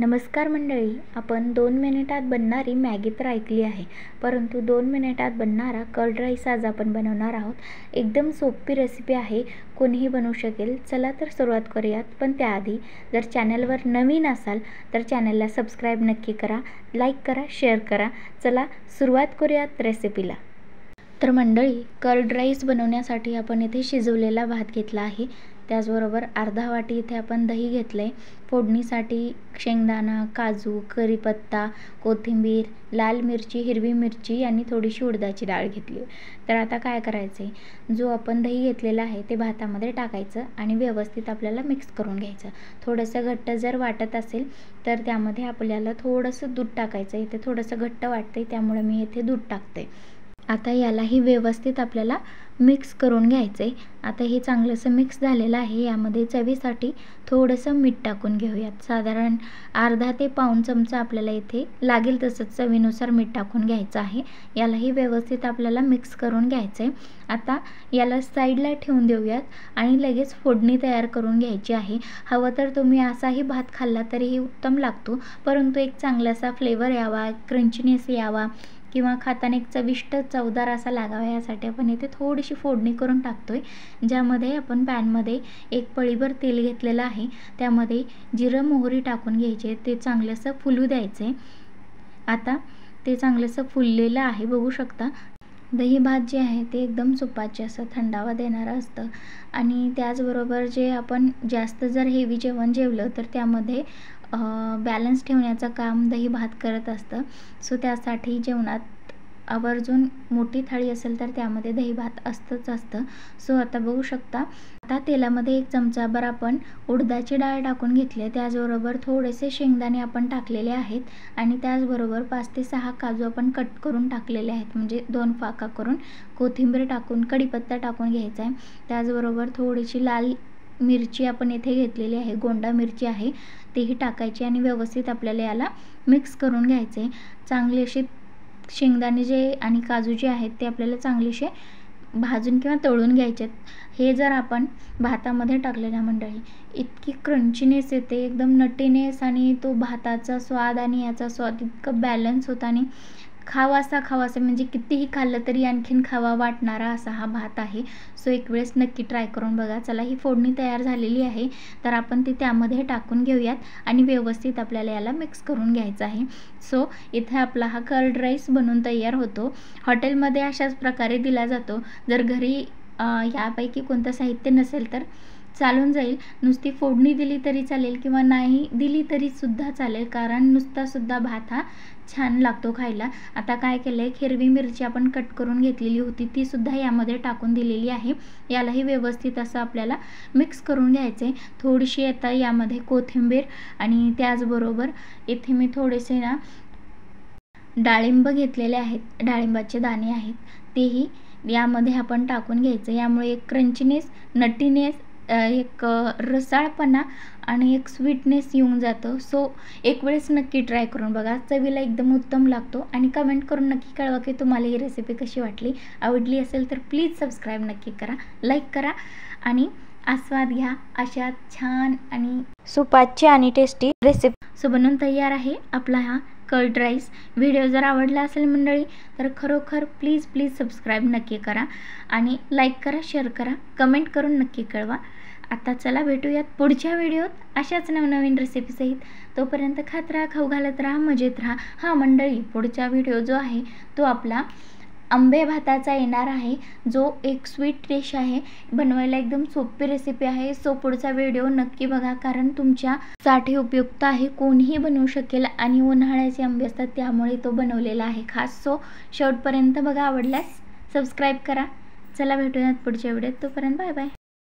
नमस्कार मंडळी, आपण 2 मिनिटात बनणारी मॅगी तर ऐकली आहे, परंतु 2 मिनिटात बनणारा कर्ड राईस आज आपण बनवणार आहोत। एकदम सोपी रेसिपी आहे, कोणीही बनवू शकेल। चला तर सुरुवात करूयात। पण त्याआधी जर चॅनलवर नवीन असाल तर चॅनलला सबस्क्राईब नक्की करा, लाईक करा, शेअर करा। चला सुरुवात करूयात रेसिपीला। तर मंडळी, कर्ड राईस बनवण्यासाठी आपण इथे शिजवलेला भात घेतला आहे। त्याचबरोबर अर्धा वाटी इथे आपण दही घेतले। फोडणीसाठी शेंगदाणा, काजू, कढीपत्ता, कोथिंबीर, लाल मिरची, हिरवी मिरची आणि थोडीशी उडदाची डाळ घेतली। तर आता काय करायचे, जो आपण दही घेतलेला आहे ते भातामध्ये टाकायचं आणि व्यवस्थित आपल्याला मिक्स करून घ्यायचं। थोडंसं घट्ट जर वाटत असेल तर त्यामध्ये आपल्याला थोडंसं दूध टाकायचं। इथे थोडंसं घट्ट वाटतंय त्यामुळे मी इथे दूध टाकते। आता यालाही व्यवस्थित आपल्याला मिक्स करून घ्यायचे। आता हे चांगलंसं मिक्स झालेलं आहे। यामध्ये चवीसाठी थोडंसं मीठ टाकून घेऊयात। साधारण अर्धा ते पाऊण चमचा आपल्याला इथे लागेल तसं चवीनुसार मीठ टाकून घ्यायचं आहे। यालाही व्यवस्थित आपल्याला मिक्स करून घ्यायचं आहे। आता याला साईडला ठेवून देऊयात आणि लगेच फोडणी तयार करून घ्यायची आहे। हवं तर तुम्ही असाही भात खाल्ला तरीही उत्तम लागतो, परंतु एक चांगलासा फ्लेवर यावा, क्रंचीनेस यावा किंवा खाताना एक चविष्ट चवदार असा लागावा यासाठी आपण इथे थोडीशी फोडणी करून टाकतोय। ज्यामध्ये आपण पॅनमध्ये एक पळीभर तेल घेतलेलं आहे, त्यामध्ये जिरं मोहरी टाकून घ्यायचे। ते चांगलंसं फुलू द्यायचे। आता ते चांगलंसं फुललेलं आहे, बघू शकता। दही भात जे आहे ते एकदम सुपाचे असं थंडावा देणारं असतं आणि त्याचबरोबर जे आपण जास्त जर हेवी जेवण जेवलं तर त्यामध्ये बॅलन्स ठेवण्याचं काम दही भात करत असतं। सो त्यासाठी जेवणात आवर्जून मोठी थाळी असेल तर त्यामध्ये दही भात असतं। सो आता बघू शकता। आता तेलामध्ये 1 चमचाभर आपण उडदाची डाळ टाकून घेतली। त्याचबरोबर थोडेसे शेंगदाणे आपण टाकलेले आहेत आणि त्याचबरोबर 5 ते 6 काजू आपण कट करून टाकलेले आहेत, म्हणजे 2 फाका करून। कोथिंबीर टाकून कढीपत्ता टाकून घ्यायचा आहे। त्याचबरोबर थोडीशी लाल मिरची आपण इथे घेतलेली आहे, गोंडा मिरची आहे, तेही टाकायची आणि व्यवस्थित आपल्याला याला मिक्स करून घ्यायचे। चांगले असे शेंगदाणे जे आणि काजू जे आहेत ते आपल्याला चांगलेसे भाजून किंवा तळून घ्यायचे। हे जर आपण भातामध्ये टाकले ना मंडळी, इतकी क्रंचीनेस येते, एकदम नटीनेस, आणि तो भाताचा स्वाद आणि याचा स्वाद इतकं बॅलन्स होतं आणि खावासा म्हणजे कितीही खाल्लं तरी आणखीन खावा वाटणारा असा हा भात आहे। सो एक वेळेस नक्की ट्राय करून बघा। चला, ही फोडणी तयार झालेली आहे, तर आपण ती त्यामध्ये टाकून घेऊयात आणि व्यवस्थित आपल्याला याला मिक्स करून घ्यायचं आहे। सो इथे आपला हा कर्ड राईस बनून तयार होतो। हॉटेलमध्ये अशाच प्रकारे दिला जातो। जर घरी यापैकी कोणतं साहित्य नसेल तर चालून जाईल, नुसती फोडणी दिली तरी चालेल किंवा नाही दिली तरी सुद्धा चालेल, कारण नुसता सुद्धा भात हा छान लागतो खायला। आता काय केलंय, हिरवी मिरची आपण कट करून घेतलेली होती ती सुद्धा यामध्ये टाकून दिलेली आहे। यालाही व्यवस्थित असं आपल्याला मिक्स करून घ्यायचे। थोडीशी आता यामध्ये कोथिंबीर आणि त्याचबरोबर इथे मी थोडेसे ना डाळिंब घेतलेले आहेत, डाळिंबाचे दाणे आहेत, तेही यामध्ये आपण टाकून घ्यायचं। यामुळे एक क्रंचीनेस, नटीनेस, एक रसाळपणा आणि एक स्वीटनेस येऊन जातं। सो एक वेळेस नक्की ट्राय करून बघा, चवीला एकदम उत्तम लागतो। आणि कमेंट करून नक्की कळवा की तुम्हाला ही रेसिपी कशी वाटली। आवडली असेल तर प्लीज सबस्क्राईब नक्की करा, लाईक करा आणि आस्वाद घ्या अशा छान आणि सुपाची आणि टेस्टी रेसिपी। सो बनवून तयार आहे आपला हा कर्ड राईस। व्हिडिओ जर आवडला असेल मंडळी तर खरोखर प्लीज सबस्क्राईब नक्की करा आणि लाईक करा, शेअर करा, कमेंट करून नक्की कळवा। आता चला भेटूयात पुढच्या व्हिडिओत अशाच नवनवीन रेसिपीसहित। तोपर्यंत खात राहा, खाऊ घालत राहा, मजेत राहा। हां मंडळी, पुढचा व्हिडिओ जो आहे तो आपला आंबे भाताचा येणार आहे, जो एक स्वीट डिश आहे। बनवायला एकदम सोपी रेसिपी आहे। सो पुढचा व्हिडिओ नक्की बघा, कारण तुमच्यासाठी उपयुक्त आहे, कोणीही बनवू शकेल आणि उन्हाळ्याचे आंबे असतात त्यामुळे तो बनवलेला आहे खास। सो शेवटपर्यंत बघा, आवडल्यास सबस्क्राईब करा। चला भेटूयात पुढच्या व्हिडिओत, तोपर्यंत बाय बाय।